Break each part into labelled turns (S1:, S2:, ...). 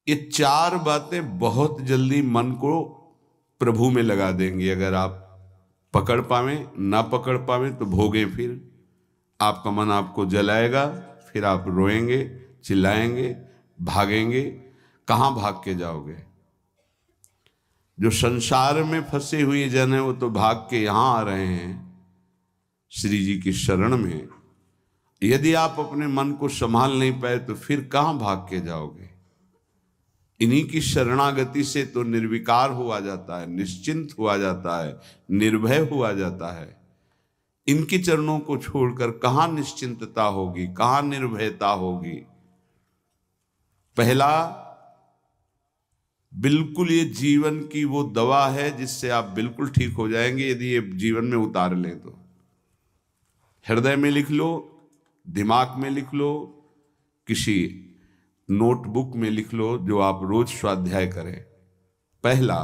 S1: ये चार बातें बहुत जल्दी मन को प्रभु में लगा देंगे। अगर आप पकड़ पावें, ना पकड़ पावें तो भोगे। फिर आपका मन आपको जलाएगा, फिर आप रोएंगे, चिल्लाएंगे, भागेंगे। कहाँ भाग के जाओगे? जो संसार में फंसे हुए जन है वो तो भाग के यहां आ रहे हैं श्री जी की शरण में। यदि आप अपने मन को संभाल नहीं पाए तो फिर कहाँ भाग के जाओगे? इन्हीं की शरणागति से तो निर्विकार हुआ जाता है, निश्चिंत हुआ जाता है, निर्भय हुआ जाता है। इनके चरणों को छोड़कर कहाँ निश्चिंतता होगी, कहाँ निर्भयता होगी? पहला, बिल्कुल ये जीवन की वो दवा है जिससे आप बिल्कुल ठीक हो जाएंगे यदि ये जीवन में उतार लें तो। हृदय में लिख लो, दिमाग में लिख लो, किसी नोटबुक में लिख लो जो आप रोज स्वाध्याय करें। पहला,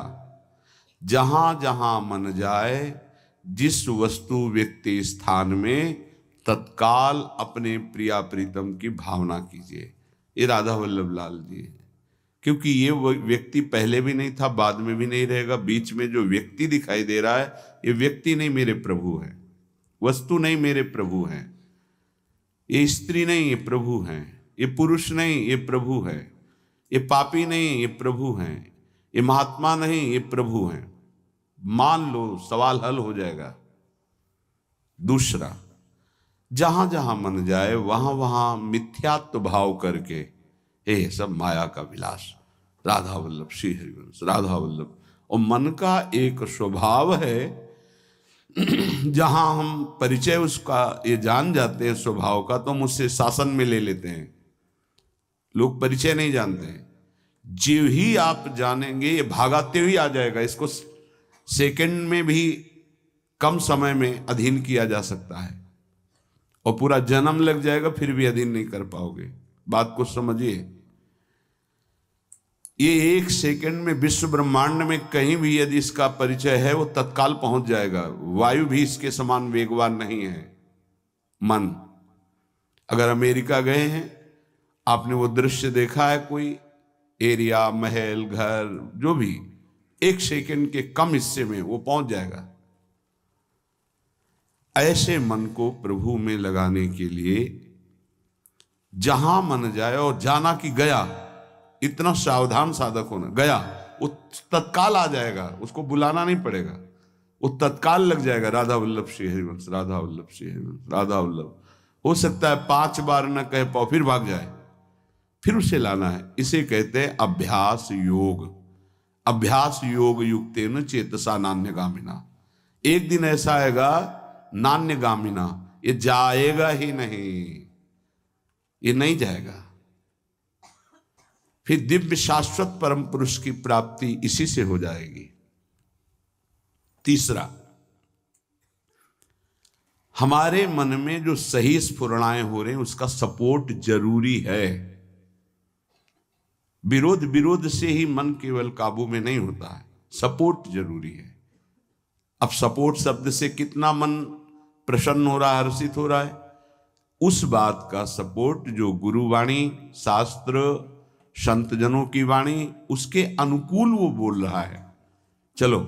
S1: जहां जहां मन जाए, जिस वस्तु व्यक्ति स्थान में तत्काल अपने प्रिया प्रीतम की भावना कीजिए। ये राधा वल्लभ लाल जी है। क्योंकि ये व्यक्ति पहले भी नहीं था, बाद में भी नहीं रहेगा। बीच में जो व्यक्ति दिखाई दे रहा है, ये व्यक्ति नहीं, मेरे प्रभु है। वस्तु नहीं, मेरे प्रभु हैं। ये स्त्री नहीं, ये प्रभु हैं। ये पुरुष नहीं, ये प्रभु है। ये पापी नहीं, ये प्रभु हैं। ये महात्मा नहीं, ये प्रभु हैं। मान लो, सवाल हल हो जाएगा। दूसरा, जहां जहां मन जाए वहां वहां मिथ्यात्व भाव करके, ये सब माया का विलास, राधा वल्लभ श्री हरिवंश, राधा वल्लभ। और मन का एक स्वभाव है, जहां हम परिचय उसका ये जान जाते हैं स्वभाव का, तो हम उससे शासन में ले लेते हैं। लोग परिचय नहीं जानते हैं। जो ही आप जानेंगे ये भागाते हुए आ जाएगा। इसको सेकंड में भी कम समय में अधीन किया जा सकता है, और पूरा जन्म लग जाएगा फिर भी अधीन नहीं कर पाओगे। बात को समझिए। ये एक सेकंड में विश्व ब्रह्मांड में कहीं भी यदि इसका परिचय है वो तत्काल पहुंच जाएगा। वायु भी इसके समान वेगवान नहीं है मन। अगर अमेरिका गए हैं, आपने वो दृश्य देखा है, कोई एरिया, महल, घर, जो भी, एक सेकंड के कम हिस्से में वो पहुंच जाएगा। ऐसे मन को प्रभु में लगाने के लिए जहां मन जाए, और जाना कि गया, इतना सावधान साधक होना। गया वो तत्काल आ जाएगा, उसको बुलाना नहीं पड़ेगा, वो तत्काल लग जाएगा। राधा वल्लभ श्री हरिवंश, राधा वल्लभ श्री हरिवंश, राधा वल्लभ। हो सकता है 5 बार न कह पाओ, फिर भाग जाए, फिर उसे लाना है। इसे कहते हैं अभ्यास योग। अभ्यास योग युक्तेन चेतसा नान्यगामिना। एक दिन ऐसा आएगा नान्यगामिना, ये जाएगा ही नहीं, ये नहीं जाएगा। फिर दिव्य शाश्वत परम पुरुष की प्राप्ति इसी से हो जाएगी। तीसरा, हमारे मन में जो सही स्फुरणाएं हो रहे हैं उसका सपोर्ट जरूरी है। विरोध विरोध से ही मन केवल काबू में नहीं होता है, सपोर्ट जरूरी है। अब सपोर्ट शब्द से कितना मन प्रसन्न हो रहा है, हर्षित हो रहा है, उस बात का सपोर्ट जो गुरुवाणी, शास्त्र, संत जनों की वाणी, उसके अनुकूल वो बोल रहा है। चलो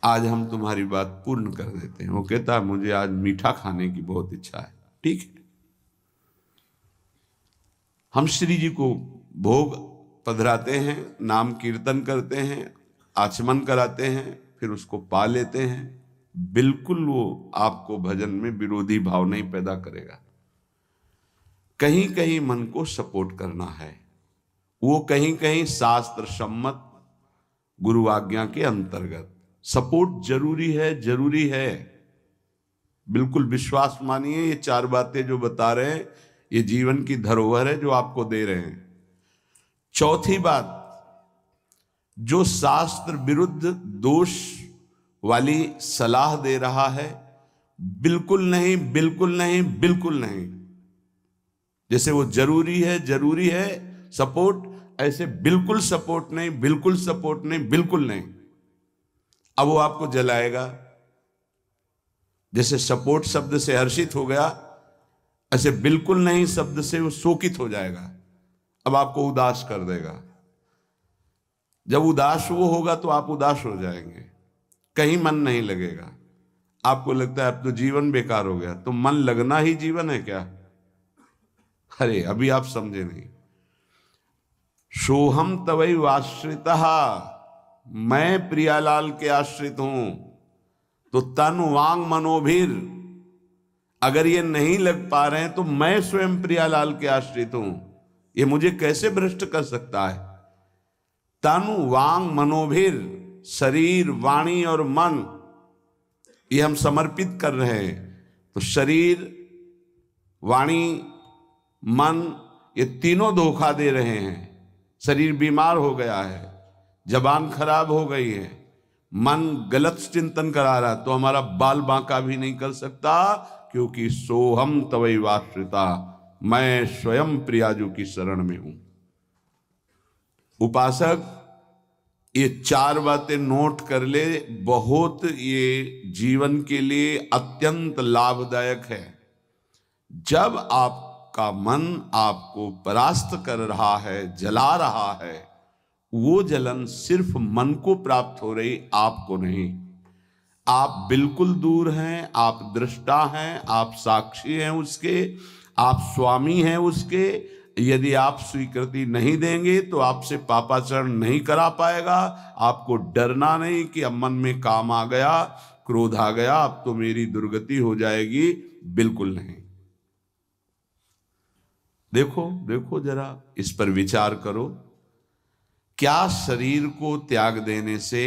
S1: आज हम तुम्हारी बात पूर्ण कर देते हैं। वो कहता है मुझे आज मीठा खाने की बहुत इच्छा है। ठीक है, हम श्री जी को भोग पधराते हैं, नाम कीर्तन करते हैं, आचमन कराते हैं, फिर उसको पा लेते हैं। बिल्कुल वो आपको भजन में विरोधी भाव नहीं पैदा करेगा। कहीं कहीं मन को सपोर्ट करना है, वो कहीं कहीं शास्त्र सम्मत गुरु आज्ञा के अंतर्गत सपोर्ट जरूरी है, जरूरी है। बिल्कुल विश्वास मानिए, ये 4 बातें जो बता रहे हैं ये जीवन की धरोहर है जो आपको दे रहे हैं। चौथी बात, जो शास्त्र विरुद्ध दोष वाली सलाह दे रहा है, बिल्कुल नहीं, बिल्कुल नहीं, बिल्कुल नहीं। जैसे वो जरूरी है, जरूरी है सपोर्ट, ऐसे बिल्कुल सपोर्ट नहीं, बिल्कुल सपोर्ट नहीं, बिल्कुल नहीं। अब वो आपको जलाएगा। जैसे सपोर्ट शब्द से हर्षित हो गया, ऐसे बिल्कुल नहीं शब्द से वो शोकित हो जाएगा। अब आपको उदास कर देगा। जब उदास वो होगा तो आप उदास हो जाएंगे, कहीं मन नहीं लगेगा, आपको लगता है अब तो जीवन बेकार हो गया। तो मन लगना ही जीवन है क्या? अरे अभी आप समझे नहीं। सोहम तवैव आश्रितः, मैं प्रियालाल के आश्रित हूं। तो तन वांग मनोभीर, अगर ये नहीं लग पा रहे हैं तो मैं स्वयं प्रियालाल के आश्रित हूं। ये मुझे कैसे भ्रष्ट कर सकता है? तन वांग मनोभीर, शरीर वाणी और मन, ये हम समर्पित कर रहे हैं। तो शरीर वाणी मन, ये तीनों धोखा दे रहे हैं। शरीर बीमार हो गया है, जबान खराब हो गई है, मन गलत चिंतन करा रहा, तो हमारा बाल बांका भी नहीं कर सकता, क्योंकि सोहम तवैव आश्रिता, मैं स्वयं प्रियाजू की शरण में हूं। उपासक ये 4 बातें नोट कर ले, बहुत ये जीवन के लिए अत्यंत लाभदायक है। जब आपका मन आपको परास्त कर रहा है, जला रहा है, वो जलन सिर्फ मन को प्राप्त हो रही, आपको नहीं। आप बिल्कुल दूर हैं, आप दृष्टा हैं, आप साक्षी हैं उसके, आप स्वामी हैं उसके। यदि आप स्वीकृति नहीं देंगे तो आपसे पापाचरण नहीं करा पाएगा। आपको डरना नहीं कि अब मन में काम आ गया, क्रोध आ गया, अब तो मेरी दुर्गति हो जाएगी, बिल्कुल नहीं। देखो देखो जरा, इस पर विचार करो। क्या शरीर को त्याग देने से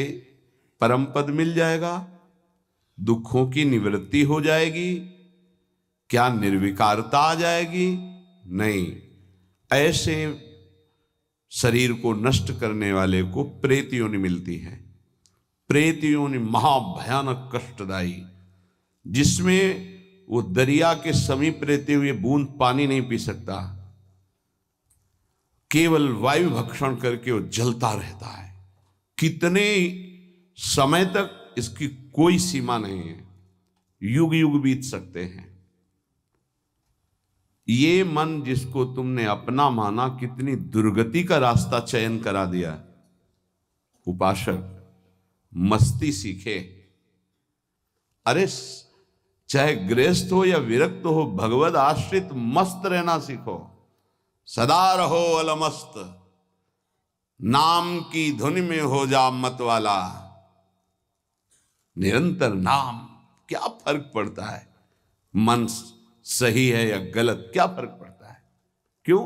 S1: परम पद मिल जाएगा? दुखों की निवृत्ति हो जाएगी? क्या निर्विकारता आ जाएगी? नहीं। ऐसे शरीर को नष्ट करने वाले को प्रेत योनि मिलती है। प्रेत योनि महाभयानक कष्टदायी, जिसमें वो दरिया के समीप रहते हुए बूंद पानी नहीं पी सकता, केवल वायु भक्षण करके वो जलता रहता है। कितने समय तक इसकी कोई सीमा नहीं है, युग युग बीत सकते हैं। ये मन जिसको तुमने अपना माना, कितनी दुर्गति का रास्ता चयन करा दिया। उपासक मस्ती सीखे। अरे चाहे गृहस्थ हो या विरक्त हो, भगवद आश्रित मस्त रहना सीखो। सदा रहो अलमस्त, नाम की धुन में हो जा मत वाला। निरंतर नाम, क्या फर्क पड़ता है मन सही है या गलत, क्या फर्क पड़ता है? क्यों?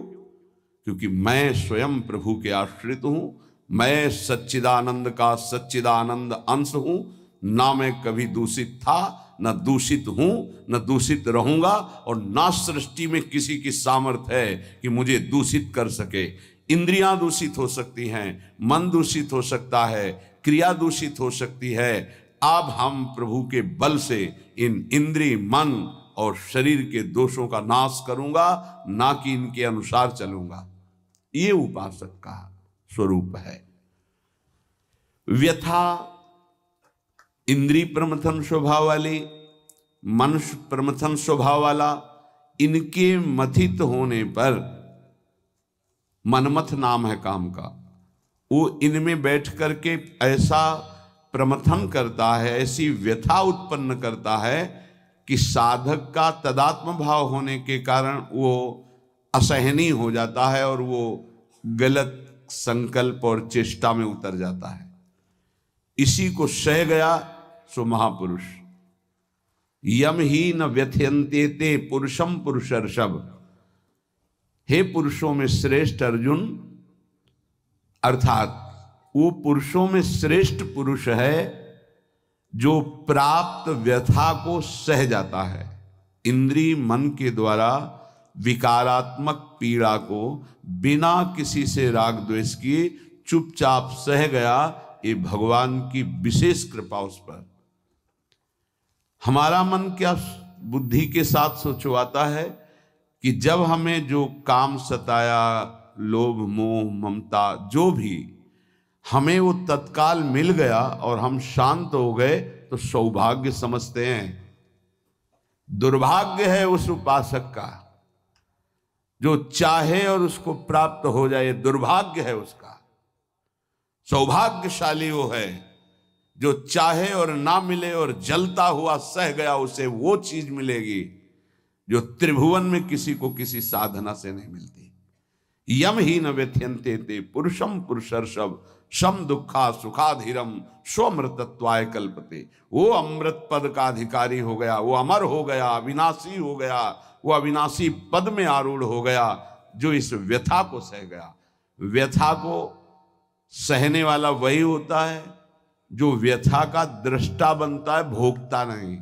S1: क्योंकि मैं स्वयं प्रभु के आश्रित हूं। मैं सच्चिदानंद का सच्चिदानंद अंश हूं। ना मैं कभी दूषित था, न दूषित हूं, न दूषित रहूंगा, और ना सृष्टि में किसी की सामर्थ्य है कि मुझे दूषित कर सके। इंद्रियां दूषित हो सकती हैं, मन दूषित हो सकता है, क्रिया दूषित हो सकती है। अब हम प्रभु के बल से इन इंद्रिय, मन और शरीर के दोषों का नाश करूंगा, ना कि इनके अनुसार चलूंगा। ये उपासक का स्वरूप है। व्यथा इंद्रिय प्रमथन स्वभाव वाली, मनुष्य प्रमथन स्वभाव वाला, इनके मथित होने पर, मनमथ नाम है काम का, वो इनमें बैठ करके ऐसा प्रमथन करता है, ऐसी व्यथा उत्पन्न करता है कि साधक का तदात्म भाव होने के कारण वो असहनीय हो जाता है और वो गलत संकल्प और चेष्टा में उतर जाता है। इसी को सह गया सो महापुरुष। यम ही न व्यथयन्ते ते पुरुषम पुरुषर्षभ। हे पुरुषों में श्रेष्ठ अर्जुन, अर्थात वो पुरुषों में श्रेष्ठ पुरुष है जो प्राप्त व्यथा को सह जाता है। इंद्रिय मन के द्वारा विकारात्मक पीड़ा को बिना किसी से राग द्वेष किए चुपचाप सह गया। ये भगवान की विशेष कृपा उस पर। हमारा मन क्या बुद्धि के साथ सोचवाता है कि जब हमें जो काम सताया, लोभ मोह ममता जो भी, हमें वो तत्काल मिल गया और हम शांत हो गए तो सौभाग्य समझते हैं। दुर्भाग्य है उस उपासक का जो चाहे और उसको प्राप्त हो जाए दुर्भाग्य है उसका। सौभाग्यशाली वो है जो चाहे और ना मिले और जलता हुआ सह गया, उसे वो चीज मिलेगी जो त्रिभुवन में किसी को किसी साधना से नहीं मिलती। यम ही न व्यथ्यन्ते ते पुरुषम पुरुषर्षभ शम दुखा सुखाधीरम स्वमृतत्वाय कल्पते। वो अमृत पद का अधिकारी हो गया, वो अमर हो गया, अविनाशी हो गया, वो अविनाशी पद में आरूढ़ हो गया जो इस व्यथा को सह गया। व्यथा को सहने वाला वही होता है जो व्यथा का दृष्टा बनता है, भोगता नहीं।